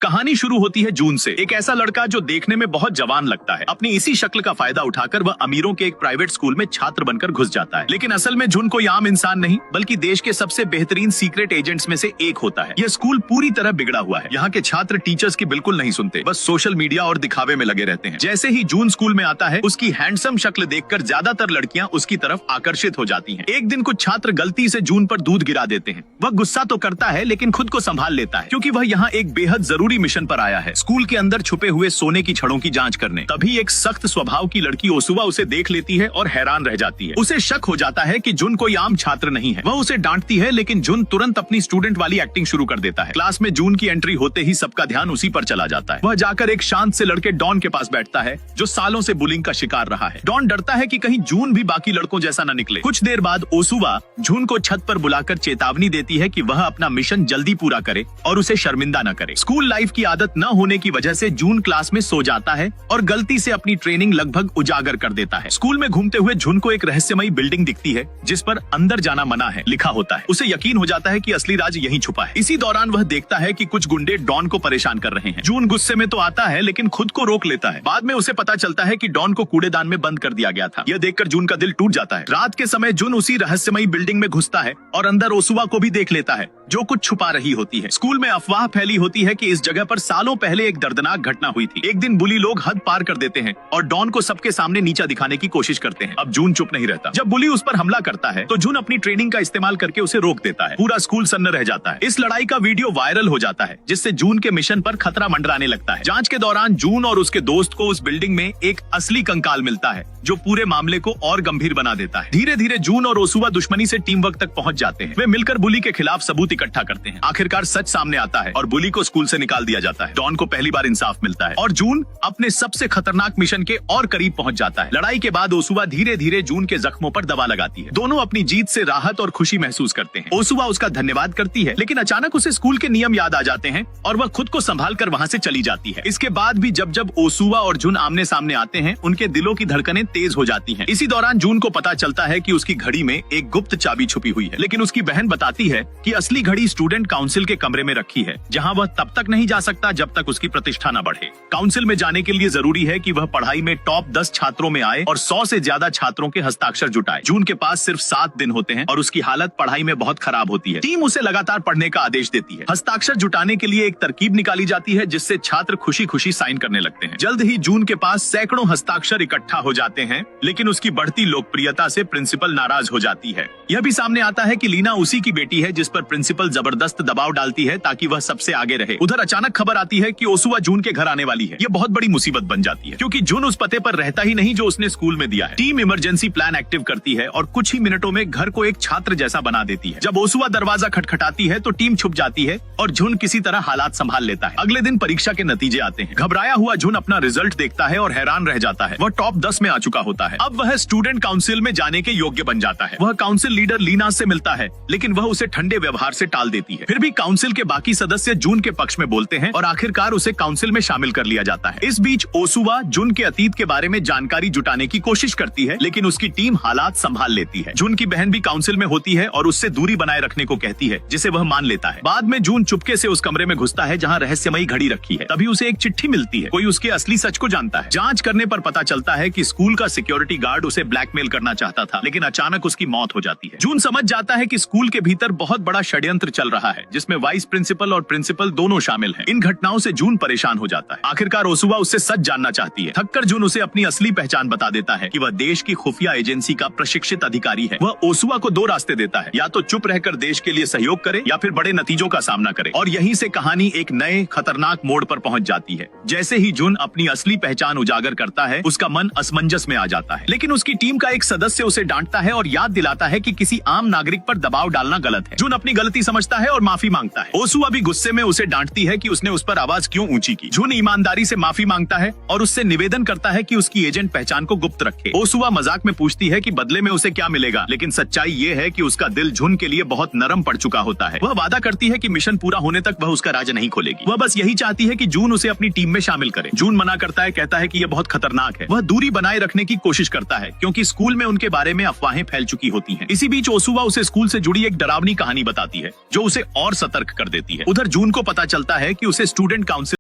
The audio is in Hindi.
कहानी शुरू होती है जून से। एक ऐसा लड़का जो देखने में बहुत जवान लगता है, अपनी इसी शक्ल का फायदा उठाकर वह अमीरों के एक प्राइवेट स्कूल में छात्र बनकर घुस जाता है। लेकिन असल में जून कोई आम इंसान नहीं, बल्कि देश के सबसे बेहतरीन सीक्रेट एजेंट्स में से एक होता है। यह स्कूल पूरी तरह बिगड़ा हुआ है। यहाँ के छात्र टीचर्स की बिल्कुल नहीं सुनते, बस सोशल मीडिया और दिखावे में लगे रहते हैं। जैसे ही जून स्कूल में आता है, उसकी हैंडसम शक्ल देखकर ज्यादातर लड़कियां उसकी तरफ आकर्षित हो जाती हैं। एक दिन कुछ छात्र गलती से जून पर दूध गिरा देते हैं। वह गुस्सा तो करता है, लेकिन खुद को संभाल लेता है, क्योंकि वह यहाँ एक बेहद जरूरी मिशन पर आया है, स्कूल के अंदर छुपे हुए सोने की छड़ों की जांच करने। तभी एक सख्त स्वभाव की लड़की ओसुवा उसे देख लेती है और हैरान रह जाती है। उसे शक हो जाता है कि जुन कोई आम छात्र नहीं है। वह उसे डांटती है, लेकिन जुन तुरंत अपनी स्टूडेंट वाली एक्टिंग शुरू कर देता है। क्लास में जून की एंट्री होते ही सबका ध्यान उसी पर चला जाता है। वह जाकर एक शांत से लड़के डॉन के पास बैठता है, जो सालों से बुलिंग का शिकार रहा है। डॉन डरता है कि कहीं जून भी बाकी लड़कों जैसा न निकले। कुछ देर बाद ओसुवा जून को छत पर बुलाकर चेतावनी देती है कि वह अपना मिशन जल्दी पूरा करे और उसे शर्मिंदा न करे। स्कूल लाइफ की आदत न होने की वजह से जून क्लास में सो जाता है और गलती से अपनी ट्रेनिंग लगभग उजागर कर देता है। स्कूल में घूमते हुए जून को एक रहस्यमयी बिल्डिंग दिखती है, जिस पर अंदर जाना मना है लिखा होता है। उसे यकीन हो जाता है कि असली राज यहीं छुपा है। इसी दौरान वह देखता है कि कुछ गुंडे डॉन को परेशान कर रहे हैं। जून गुस्से में तो आता है, लेकिन खुद को रोक लेता है। बाद में उसे पता चलता है कि डॉन को कूड़ेदान में बंद कर दिया गया था। यह देखकर जून का दिल टूट जाता है। रात के समय जून उसी रहस्यमयी बिल्डिंग में घुसता है और अंदर ओसुवा को भी देख लेता है, जो कुछ छुपा रही होती है। स्कूल में अफवाह फैली होती है कि इस जगह पर सालों पहले एक दर्दनाक घटना हुई थी। एक दिन बुली लोग हद पार कर देते हैं और डॉन को सबके सामने नीचा दिखाने की कोशिश करते हैं। अब जून चुप नहीं रहता। जब बुली उस पर हमला करता है, तो जून अपनी ट्रेनिंग का इस्तेमाल करके उसे रोक देता है। पूरा स्कूल सन्न रह जाता है। इस लड़ाई का वीडियो वायरल हो जाता है, जिससे जून के मिशन पर खतरा मंडराने लगता है। जांच के दौरान जून और उसके दोस्त को उस बिल्डिंग में एक असली कंकाल मिलता है, जो पूरे मामले को और गंभीर बना देता है। धीरे धीरे जून और ओसुवा दुश्मनी से टीम वर्क तक पहुंच जाते हैं। वे मिलकर बुली के खिलाफ सबूत इकट्ठा करते हैं। आखिरकार सच सामने आता है और बुली को स्कूल से निकाल दिया जाता है। डॉन को पहली बार इंसाफ मिलता है और जून अपने सबसे खतरनाक मिशन के और करीब पहुंच जाता है। लड़ाई के बाद ओसुवा धीरे धीरे जून के जख्मों पर दवा लगाती है। दोनों अपनी जीत से राहत और खुशी महसूस करते हैं। ओसुवा उसका धन्यवाद करती है, लेकिन अचानक उसे स्कूल के नियम याद आ जाते हैं और वह खुद को संभाल कर वहाँ से चली जाती है। इसके बाद भी जब जब ओसुवा और जून आमने सामने आते हैं, उनके दिलों की धड़कनें तेज हो जाती हैं। इसी दौरान जून को पता चलता है कि उसकी घड़ी में एक गुप्त चाबी छुपी हुई है, लेकिन उसकी बहन बताती है कि असली घड़ी स्टूडेंट काउंसिल के कमरे में रखी है, जहाँ वह तब तक नहीं जा सकता जब तक उसकी प्रतिष्ठा न बढ़े। काउंसिल में जाने के लिए जरूरी है कि वह पढ़ाई में टॉप 10 छात्रों में आए और 100 से ज्यादा छात्रों के हस्ताक्षर जुटाए। जून के पास सिर्फ 7 दिन होते हैं और उसकी हालत पढ़ाई में बहुत खराब होती है। टीम उसे लगातार पढ़ने का आदेश देती है। हस्ताक्षर जुटाने के लिए एक तरकीब निकाली जाती है, जिससे छात्र खुशी खुशी साइन करने लगते हैं। जल्द ही जून के पास सैकड़ों हस्ताक्षर इकट्ठा हो जाते हैं, लेकिन उसकी बढ़ती लोकप्रियता से प्रिंसिपल नाराज हो जाती है। यह भी सामने आता है कि लीना उसी की बेटी है, जिस पर प्रिंसिपल जबरदस्त दबाव डालती है ताकि वह सबसे आगे रहे। उधर अचानक खबर आती है कि ओसुवा जून के घर आने वाली है। यह बहुत बड़ी मुसीबत बन जाती है, क्योंकि जून उस पते पर रहता ही नहीं जो उसने स्कूल में दिया है। टीम इमरजेंसी प्लान एक्टिव करती है और कुछ ही मिनटों में घर को एक छात्र जैसा बना देती है। जब ओसुवा दरवाजा खटखटाती है, तो टीम छुप जाती है और जून किसी तरह हालात संभाल लेता है। अगले दिन परीक्षा के नतीजे आते हैं। घबराया हुआ जून अपना रिजल्ट देखता है और हैरान रह जाता है। वह टॉप 10 में आ चुका होता है। अब वह स्टूडेंट काउंसिल में जाने के योग्य बन जाता है। वह काउंसिल लीडर लीना से मिलता है, लेकिन वह उसे ठंडे व्यवहार से टाल देती है। फिर भी काउंसिल के बाकी सदस्य जून के पक्ष में बोलते हैं और आखिरकार उसे काउंसिल में शामिल कर लिया जाता है। इस बीच ओसुवा जून के अतीत के बारे में जानकारी जुटाने की कोशिश करती है, लेकिन उसकी टीम हालात संभाल लेती है। जून की बहन भी काउंसिल में होती है और उससे दूरी बनाए रखने को कहती है, जिसे वह मान लेता है। बाद में जून चुपके से उस कमरे में घुसता है जहाँ रहस्यमयी घड़ी रखी है। तभी उसे एक चिट्ठी मिलती है। कोई उसके असली सच को जानता है। जांच करने पर पता चलता है कि स्कूल का सिक्योरिटी गार्ड उसे ब्लैकमेल करना चाहता था, लेकिन अचानक उसकी मौत हो जाती है। जून समझ जाता है कि स्कूल के भीतर बहुत बड़ा षड्यंत्र चल रहा है, जिसमें वाइस प्रिंसिपल और प्रिंसिपल दोनों शामिल हैं। इन घटनाओं से जून परेशान हो जाता है। आखिरकार ओसुवा उससे सच जानना चाहती है। थककर जून उसे अपनी असली पहचान बता देता है कि वह देश की खुफिया एजेंसी का प्रशिक्षित अधिकारी है। वह ओसुवा को 2 रास्ते देता है, या तो चुप रहकर देश के लिए सहयोग करे या फिर बड़े नतीजों का सामना करे। और यहीं से कहानी एक नए खतरनाक मोड़ पर पहुंच जाती है। जैसे ही जून अपनी असली पहचान उजागर करता है, उसका मन असमंजस में आ जाता है। लेकिन उसकी टीम का एक सदस्य उसे डांटता है और याद दिलाता है कि किसी आम नागरिक पर दबाव डालना गलत है। जून अपनी गलती समझता है और माफी मांगता है। ओसुवा भी गुस्से में उसे डांटती है कि उसने उस पर आवाज क्यों ऊंची की। जून ईमानदारी से माफी मांगता है और उससे निवेदन करता है कि उसकी एजेंट पहचान को गुप्त रखे। ओसुवा मजाक में पूछती है कि बदले में उसे क्या मिलेगा, लेकिन सच्चाई ये है कि उसका दिल जून के लिए बहुत नरम पड़ चुका होता है। वह वादा करती है कि मिशन पूरा होने तक वह उसका राज नहीं खोलेगी। वह बस यही चाहती है कि जून उसे अपनी टीम में शामिल करे। जून मना करता है, कहता है कि यह बहुत खतरनाक है। वह दूरी बनाए रखने की कोशिश करता है, क्योंकि स्कूल में उनके बारे में अफवाहें फैल चुकी होती हैं। इसी बीच ओसुवा उसे स्कूल से जुड़ी एक डरावनी कहानी बताती है, जो उसे और सतर्क कर देती है। उधर जून को पता चलता है है कि उसे स्टूडेंट काउंसिल